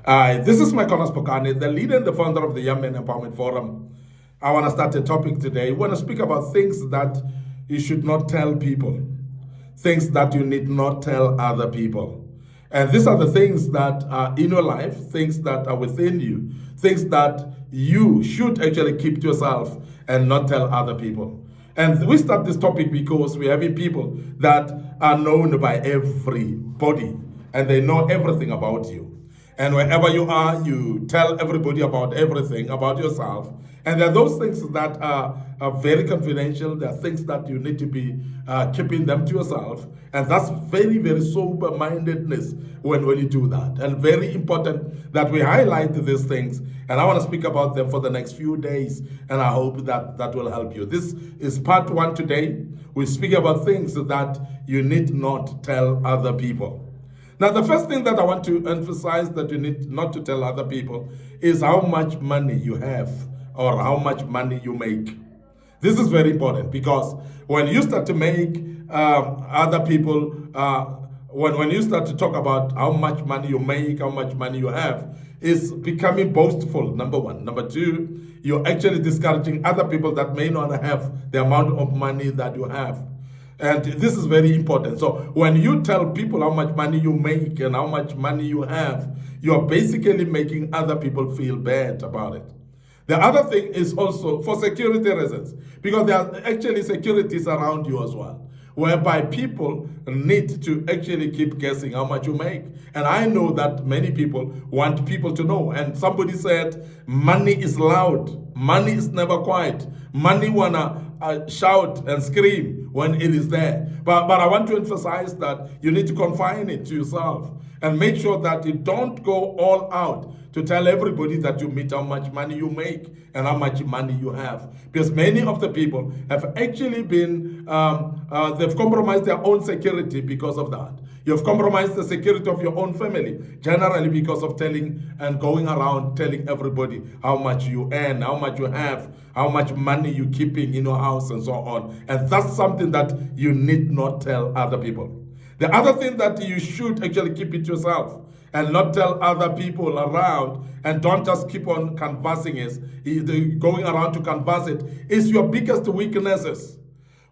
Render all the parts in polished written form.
This is MIcornus Phokane, the leader and the founder of the Young Men Empowerment Forum. I want to start a topic today. I want to speak about things that you should not tell people, things that you need not tell other people. And these are the things that are in your life, things that are within you, things that you should actually keep to yourself and not tell other people. And we start this topic because we're having people that are known by everybody and they know everything about you. And wherever you are, you tell everybody about everything about yourself. And there are those things that are very confidential. There are things that you need to be keeping them to yourself. And that's very, very sober-mindedness when you do that. And very important that we highlight these things. And I want to speak about them for the next few days. And I hope that that will help you. This is part one today. We speak about things that you need not tell other people. Now, the first thing that I want to emphasize that you need not to tell other people is how much money you have or how much money you make. This is very important because when you start to make other people, when you start to talk about how much money you make, how much money you have, it's becoming boastful, number one. Number two, you're actually discouraging other people that may not have the amount of money that you have. And this is very important. So when you tell people how much money you make and how much money you have, you're basically making other people feel bad about it. The other thing is also for security reasons, because there are actually securities around you as well, whereby people need to actually keep guessing how much you make. And I know that many people want people to know. And somebody said, money is loud, money is never quiet, money wanna shout and scream when it is there. But I want to emphasize that you need to confine it to yourself and make sure that you don't go all out to tell everybody that you meet how much money you make and how much money you have. Because many of the people have actually been, they've compromised their own security because of that. You've compromised the security of your own family, generally because of telling and going around telling everybody how much you earn, how much you have, how much money you're keeping in your house and so on. And that's something that you need not tell other people. The other thing that you should actually keep it yourself and not tell other people around, and don't just keep on canvassing it, going around to canvass it, is your biggest weaknesses.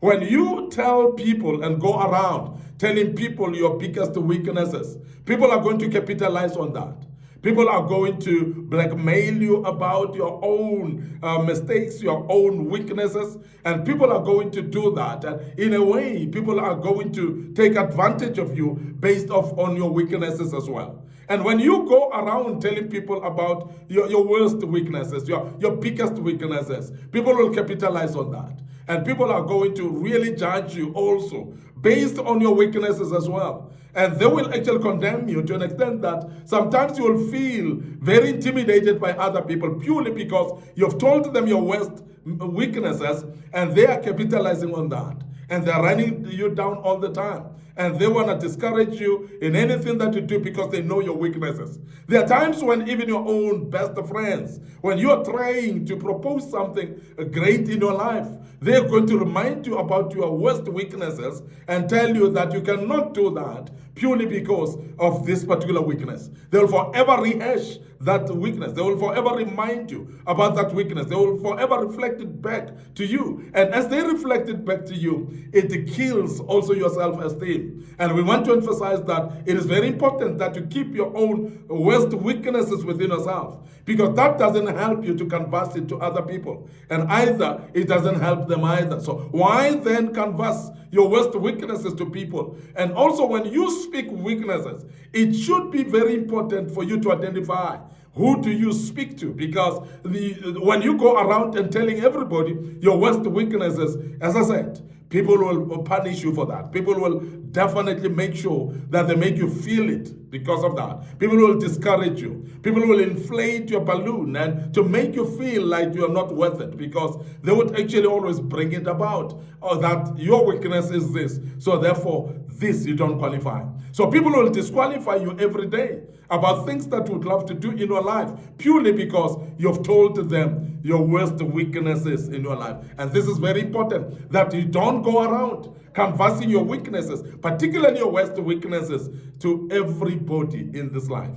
When you tell people and go around telling people your biggest weaknesses, people are going to capitalize on that. People are going to blackmail you about your own mistakes, your own weaknesses, and people are going to do that. And in a way, people are going to take advantage of you based off on your weaknesses as well. And when you go around telling people about your worst weaknesses, your biggest weaknesses, people will capitalize on that. And people are going to really judge you also based on your weaknesses as well. And they will actually condemn you to an extent that sometimes you will feel very intimidated by other people purely because you've told them your worst weaknesses and they are capitalizing on that. And they're running you down all the time. And they want to discourage you in anything that you do because they know your weaknesses. There are times when even your own best friends, when you are trying to propose something great in your life, they're going to remind you about your worst weaknesses and tell you that you cannot do that purely because of this particular weakness. They will forever rehash that weakness. They will forever remind you about that weakness. They will forever reflect it back to you. And as they reflect it back to you, it kills also your self-esteem. And we want to emphasize that it is very important that you keep your own worst weaknesses within yourself, because that doesn't help you to canvass it to other people. And either it doesn't help them either. So why then canvass your worst weaknesses to people? And also when you speak weaknesses, it should be very important for you to identify who do you speak to, because when you go around and telling everybody your worst weaknesses, as I said, people will punish you for that. People will definitely make sure that they make you feel it because of that. People will discourage you. People will inflate your balloon and to make you feel like you're not worth it, because they would actually always bring it about. Or that your weakness is this, so therefore this you don't qualify. So people will disqualify you every day about things that you would love to do in your life purely because you've told them your worst weaknesses in your life. And this is very important, that you don't go around canvassing your weaknesses, particularly your worst weaknesses, to everybody in this life.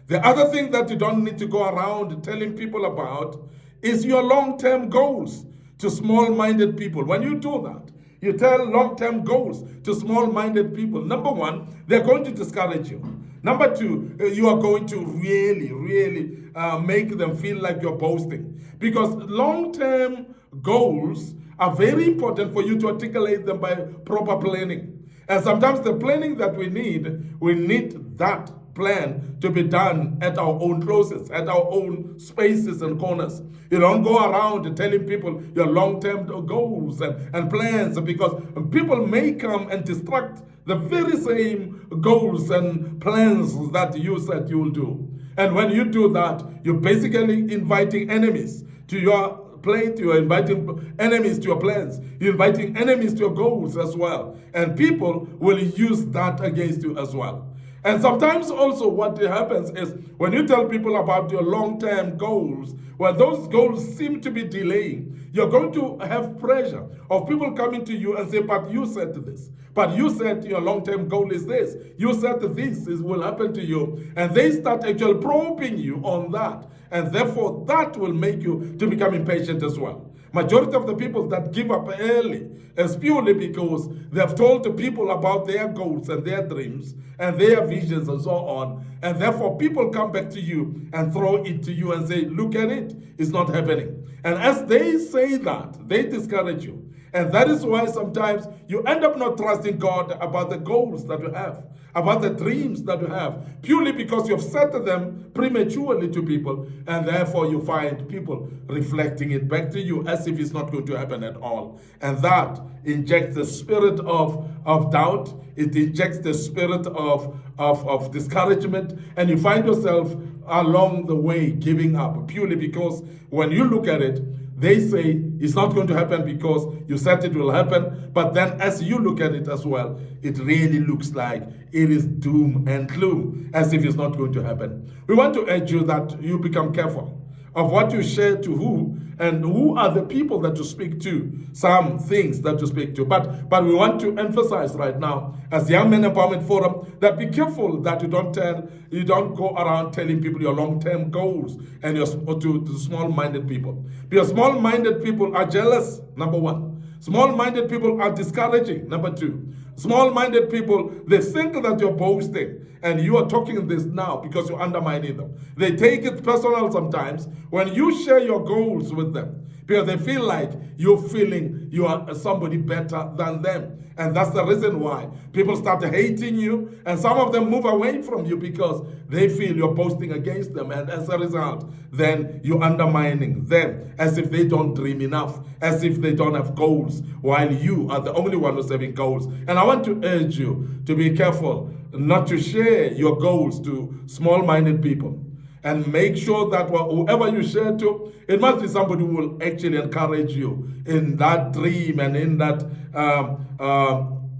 The other thing that you don't need to go around telling people about is your long-term goals to small-minded people. When you do that, you tell long-term goals to small-minded people. Number one, they're going to discourage you. Number two, you are going to really make them feel like you're boasting. Because long-term goals are very important for you to articulate them by proper planning. And sometimes the planning that we need that plan to be done at our own closets, at our own spaces and corners. You don't go around telling people your long-term goals and plans, because people may come and distract the very same goals and plans that you said you will do. And when you do that, you're basically inviting enemies to your plate, you're inviting enemies to your plans, you're inviting enemies to your goals as well. And people will use that against you as well. And sometimes also what happens is when you tell people about your long-term goals, when those goals seem to be delaying, you're going to have pressure of people coming to you and say, but you said this. But you said your long-term goal is this. You said this will happen to you. And they start actually probing you on that. And therefore, that will make you to become impatient as well. Majority of the people that give up early is purely because they have told the people about their goals and their dreams and their visions and so on. And therefore, people come back to you and throw it to you and say, look at it, it's not happening. And as they say that, they discourage you. And that is why sometimes you end up not trusting God about the goals that you have, about the dreams that you have, purely because you've set them prematurely to people, and therefore you find people reflecting it back to you as if it's not going to happen at all. And that injects the spirit of doubt, it injects the spirit of discouragement, and you find yourself along the way giving up, purely because when you look at it, they say it's not going to happen because you said it will happen, but then as you look at it as well, it really looks like it is doom and gloom, as if it's not going to happen. We want to urge you that you become careful of what you share to who, and who are the people that you speak to, some things that you speak to. But we want to emphasize right now, as Young Men Empowerment Forum, that be careful that you don't go around telling people your long-term goals and to small-minded people. Because small-minded people are jealous, number one. Small-minded people are discouraging, number two. Small-minded people, they think that you're boasting, and you are talking this now because you're undermining them. They take it personal sometimes when you share your goals with them, because they feel like you're feeling you are somebody better than them. And that's the reason why people start hating you, and some of them move away from you because they feel you're boasting against them. And as a result, then you're undermining them as if they don't dream enough, as if they don't have goals, while you are the only one who's having goals. And I want to urge you to be careful not to share your goals to small-minded people. And make sure that whoever you share to, it must be somebody who will actually encourage you in that dream and in that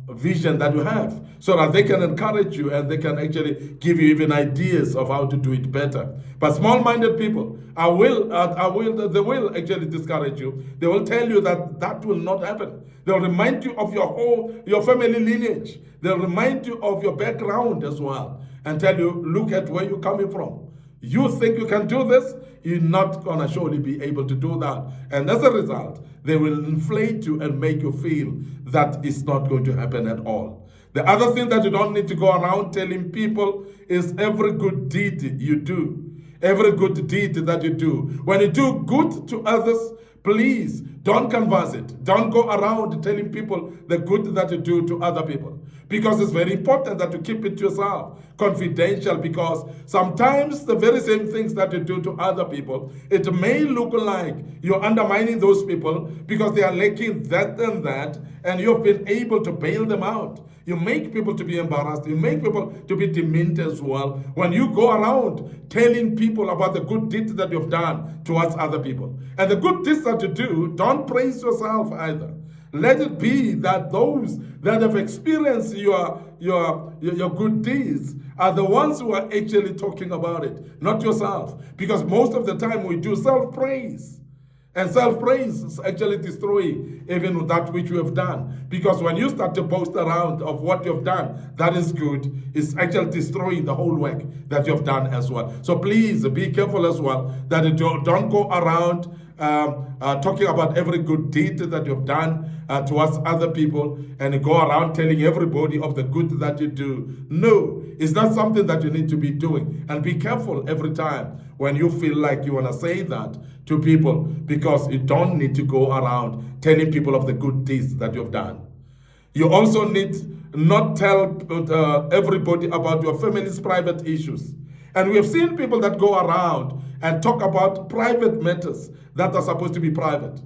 vision that you have, so that they can encourage you and they can actually give you even ideas of how to do it better. But small-minded people, they will actually discourage you. They will tell you that will not happen. They'll remind you of your family lineage. They'll remind you of your background as well, and tell you, look at where you're coming from. You think you can do this? You're not going to surely be able to do that. And as a result, they will inflate you and make you feel that it's not going to happen at all. The other thing that you don't need to go around telling people is every good deed you do. Every good deed that you do. When you do good to others, please don't canvass it. Don't go around telling people the good that you do to other people. Because it's very important that you keep it to yourself, confidential, because sometimes the very same things that you do to other people, it may look like you're undermining those people because they are lacking that and you've been able to bail them out. You make people to be embarrassed. You make people to be demeaned as well when you go around telling people about the good deeds that you've done towards other people. And the good deeds that you do, don't praise yourself either. Let it be that those that have experienced your good deeds are the ones who are actually talking about it, not yourself. Because most of the time we do self-praise. And self-praise is actually destroying even that which you have done. Because when you start to boast around of what you've done, that is good, it's actually destroying the whole work that you've done as well. So please be careful as well that you don't go around talking about every good deed that you've done towards other people and go around telling everybody of the good that you do. No, it's not something that you need to be doing. And be careful every time when you feel like you want to say that to people, because you don't need to go around telling people of the good deeds that you've done. You also need not tell everybody about your family's private issues. And we have seen people that go around and talk about private matters that are supposed to be private.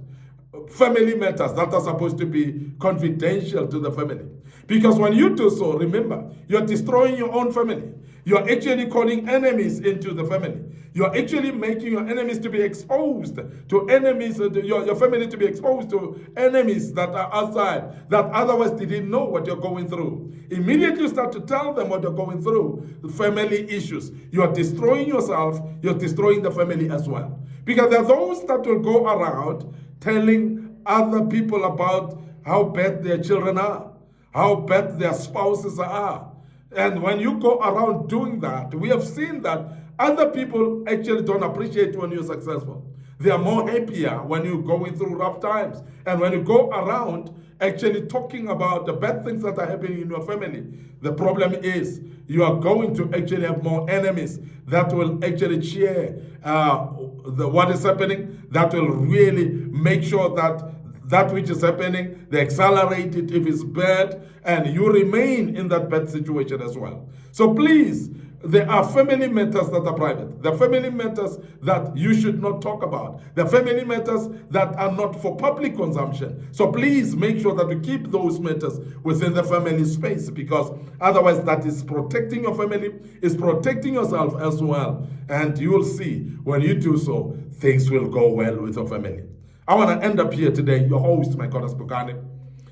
Family matters that are supposed to be confidential to the family. Because when you do so, remember, you're destroying your own family. You're actually calling enemies into the family. You're actually making your enemies to be exposed to enemies, your family to be exposed to enemies that are outside, that otherwise they didn't know what you're going through. Immediately you start to tell them what you're going through, the family issues. You're destroying yourself, you're destroying the family as well. Because there are those that will go around telling other people about how bad their children are, how bad their spouses are. And when you go around doing that, we have seen that other people actually don't appreciate when you're successful. They are more happier when you're going through rough times. And when you go around actually talking about the bad things that are happening in your family, the problem is you are going to actually have more enemies that will actually cheer what is happening, that will really make sure that which is happening, they accelerate it if it's bad, and you remain in that bad situation as well. So please, there are family matters that are private. The family matters that you should not talk about. The family matters that are not for public consumption. So please make sure that you keep those matters within the family space, because otherwise that is protecting your family, is protecting yourself as well. And you will see when you do so, things will go well with your family. I want to end up here today, your host, MIcornus Phokane,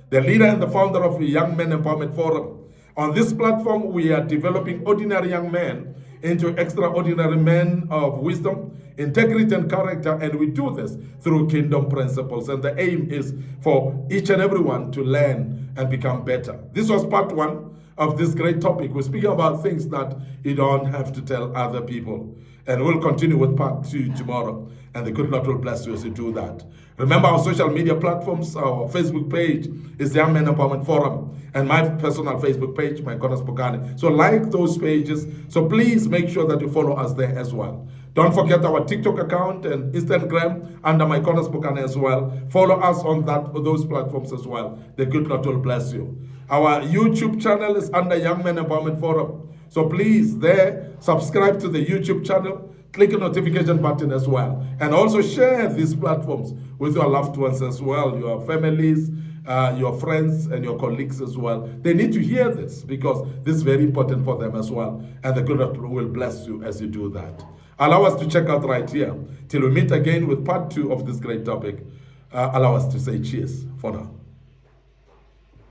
the leader and the founder of the Young Men Empowerment Forum. On this platform, we are developing ordinary young men into extraordinary men of wisdom, integrity, and character, and we do this through kingdom principles. And the aim is for each and everyone to learn and become better. This was part one of this great topic. We're speaking about things that you don't have to tell other people. And we'll continue with part 2 tomorrow. And the good Lord will bless you as you do that. Remember our social media platforms. Our Facebook page is the Young Men Empowerment Forum. And my personal Facebook page, MIcornus Phokane. So like those pages. So please make sure that you follow us there as well. Don't forget our TikTok account and Instagram under MIcornus Phokane as well. Follow us on those platforms as well. The good Lord will bless you. Our YouTube channel is under Young Men Empowerment Forum. So please there, subscribe to the YouTube channel, click the notification button as well. And also share these platforms with your loved ones as well, your families, your friends and your colleagues as well. They need to hear this because this is very important for them as well. And the good Lord will bless you as you do that. Allow us to check out right here. Till we meet again with part 2 of this great topic. Allow us to say cheers for now.